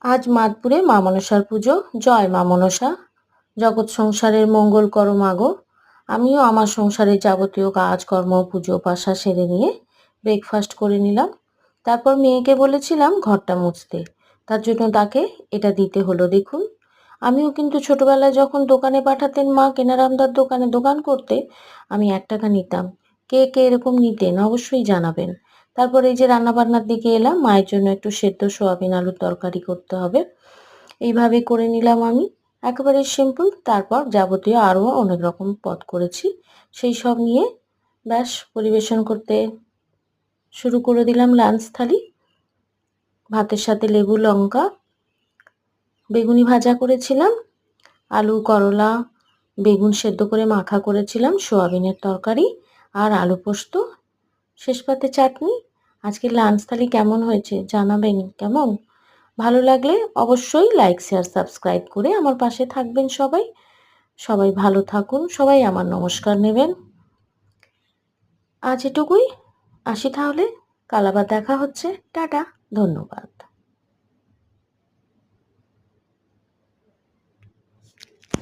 আজ মাদপুরে মা মনসার পুজো। জয় মা মনসা। জগৎ সংসারের মঙ্গল করো মাগো। আমিও আমার সংসারের যাবতীয় কাজকর্ম পুজো পাশা সেরে নিয়ে ব্রেকফাস্ট করে নিলাম। তারপর মেয়েকে বলেছিলাম ঘরটা মুছতে, তার জন্য তাকে এটা দিতে হলো। দেখুন, আমিও কিন্তু ছোটবেলায় যখন দোকানে পাঠাতেন মা কেনারামদার দোকানে দোকান করতে, আমি 1 টাকা নিতাম। কে কে এরকম নিতেন অবশ্যই জানাবেন। তারপর এই যে রান্নাবান্নার দিকে এলাম, মায়ের জন্য একটু সেদ্ধ সোয়াবিন আলুর তরকারি করতে হবে। এইভাবে করে নিলাম আমি, একেবারে সিম্পল। তারপর যাবতীয় আরও অনেক রকম পদ করেছি, সেই সব নিয়ে ব্যাস পরিবেশন করতে শুরু করে দিলাম লাঞ্চ থালি। ভাতের সাথে লেবু লঙ্কা, বেগুনি ভাজা করেছিলাম, আলু করলা বেগুন সেদ্ধ করে মাখা করেছিলাম, সোয়াবিনের তরকারি আর আলু পোস্ত, শেষ পাতে চাটনি। আজকের লাঞ্চ থালি কেমন হয়েছে জানাবেন কেমন। ভালো লাগলে অবশ্যই লাইক শেয়ার সাবস্ক্রাইব করে আমার পাশে থাকবেন সবাই। সবাই ভালো থাকুন, সবাই আমার নমস্কার নেবেন। আজ এটুকুই, আসি তাহলে, কাল আবার দেখা হচ্ছে। টাটা, ধন্যবাদ।